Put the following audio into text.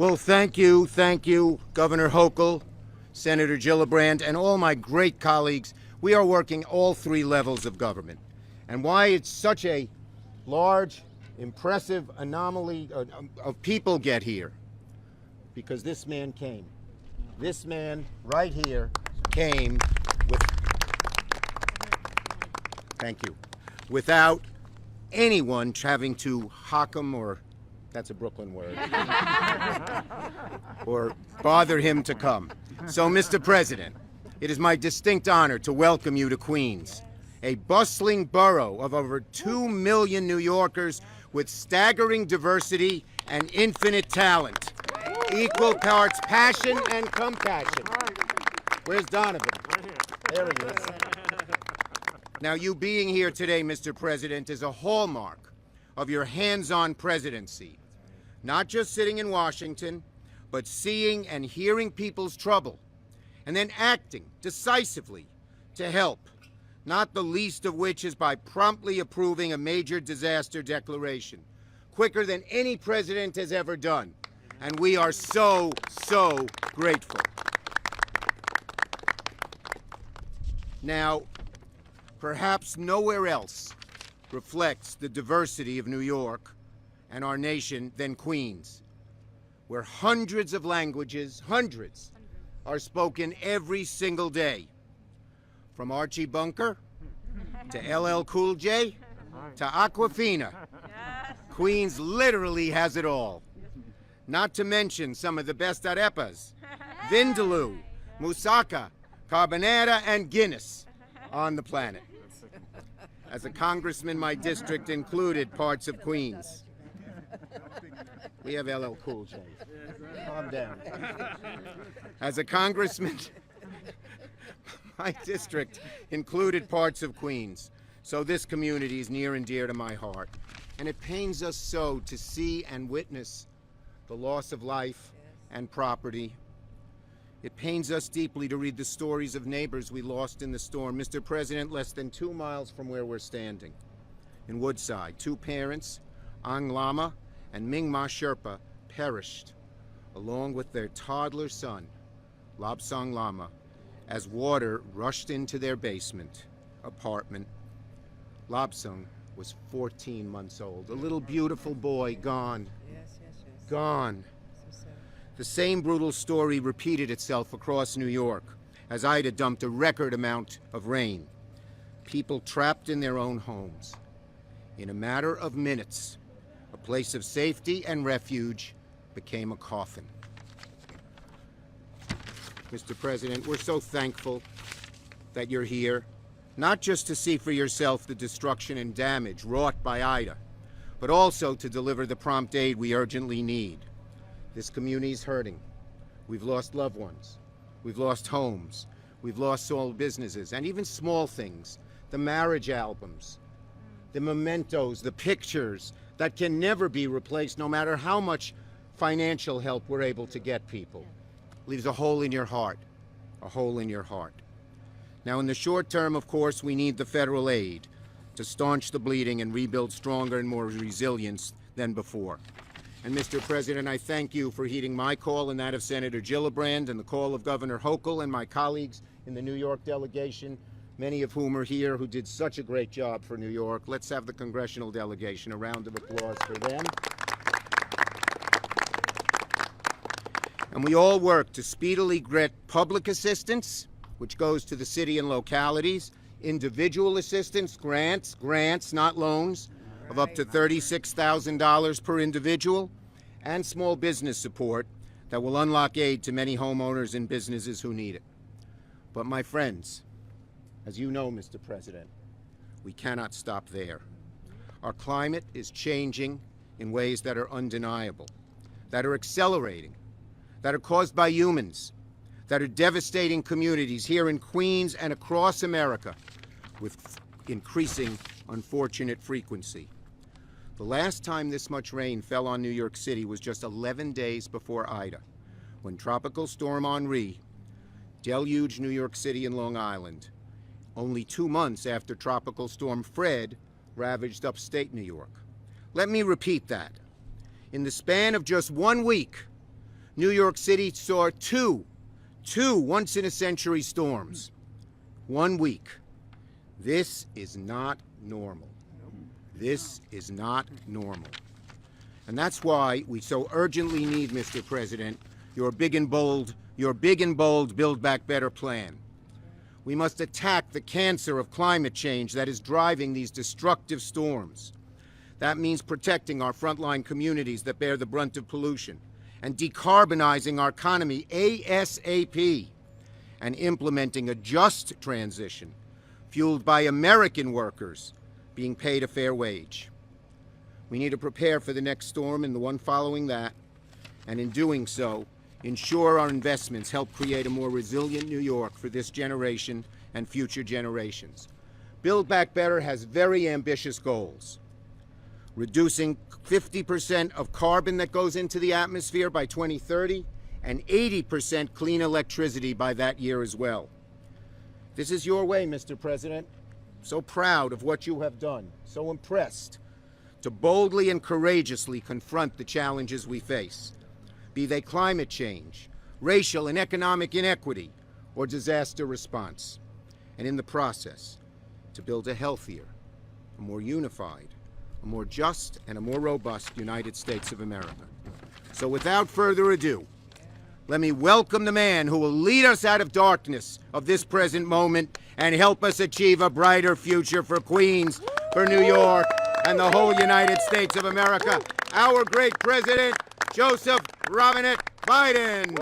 Well, thank you, Governor Hochul, Senator Gillibrand, and all my great colleagues. We are working all three levels of government. And why it's such a large, impressive anomaly of people get here. Because this man came. This man right here came with, thank you, without anyone having to hock him, or that's a Brooklyn word, or bother him to come. So, Mr. President, it is my distinct honor to welcome you to Queens, a bustling borough of over 2 million New Yorkers with staggering diversity and infinite talent, equal parts passion and compassion. Where's Donovan? There he is. Now, you being here today, Mr. President, is a hallmark of your hands-on presidency. Not just sitting in Washington, but seeing and hearing people's trouble, and then acting decisively to help, not the least of which is by promptly approving a major disaster declaration, quicker than any president has ever done. And we are so, so grateful. Now, perhaps nowhere else reflects the diversity of New York and our nation than Queens, where hundreds of languages, hundreds, are spoken every single day. From Archie Bunker to LL Cool J to Aquafina. Queens literally has it all. Not to mention some of the best arepas, Vindaloo, Moussaka, Carbonara, and Guinness on the planet. As a congressman, my district included parts of Queens. We have LL Cool J. Calm down. As a congressman, my district included parts of Queens, so this community is near and dear to my heart. And it pains us so to see and witness the loss of life and property. It pains us deeply to read the stories of neighbors we lost in the storm. Mr. President, less than 2 miles from where we're standing, in Woodside, 2 parents, Ang Lama and Ming Ma Sherpa, perished, along with their toddler son, Lobsang Lama, as water rushed into their basement apartment. Lobsang was 14 months old, a little beautiful boy gone. Gone. The same brutal story repeated itself across New York as Ida dumped a record amount of rain. People trapped in their own homes. In a matter of minutes, a place of safety and refuge became a coffin. Mr. President, we're so thankful that you're here, not just to see for yourself the destruction and damage wrought by Ida, but also to deliver the prompt aid we urgently need. This community's hurting. We've lost loved ones. We've lost homes. We've lost small businesses, and even small things. The marriage albums, the mementos, the pictures that can never be replaced no matter how much financial help we're able to get people. Leaves a hole in your heart, a hole in your heart. Now, in the short term, of course, we need the federal aid to staunch the bleeding and rebuild stronger and more resilience than before. And Mr. President, I thank you for heeding my call and that of Senator Gillibrand and the call of Governor Hochul and my colleagues in the New York delegation, many of whom are here, who did such a great job for New York. Let's have the congressional delegation. A round of applause for them. And we all work to speedily get public assistance, which goes to the city and localities, individual assistance, grants, not loans, of up to $36,000 per individual, and small business support that will unlock aid to many homeowners and businesses who need it. But my friends, as you know, Mr. President, we cannot stop there. Our climate is changing in ways that are undeniable, that are accelerating, that are caused by humans, that are devastating communities here in Queens and across America with increasing unfortunate frequency. The last time this much rain fell on New York City was just 11 days before Ida, when Tropical Storm Henri deluged New York City and Long Island, only 2 months after Tropical Storm Fred ravaged upstate New York. Let me repeat that. In the span of just 1 week, New York City saw two once-in-a-century storms. 1 week. This is not normal. This is not normal. And that's why we so urgently need, Mr. President, your big and bold Build Back Better plan. We must attack the cancer of climate change that is driving these destructive storms. That means protecting our frontline communities that bear the brunt of pollution and decarbonizing our economy ASAP and implementing a just transition fueled by American workers being paid a fair wage. We need to prepare for the next storm and the one following that, and in doing so, ensure our investments help create a more resilient New York for this generation and future generations. Build Back Better has very ambitious goals. Reducing 50% of carbon that goes into the atmosphere by 2030 and 80% clean electricity by that year as well. This is your way, Mr. President. So proud of what you have done, so impressed to boldly and courageously confront the challenges we face, be they climate change, racial and economic inequity, or disaster response, and in the process, to build a healthier, a more unified, a more just, and a more robust United States of America. So without further ado, let me welcome the man who will lead us out of darkness of this present moment and help us achieve a brighter future for Queens, for New York, and the whole United States of America, our great president, Joseph Robinette Biden.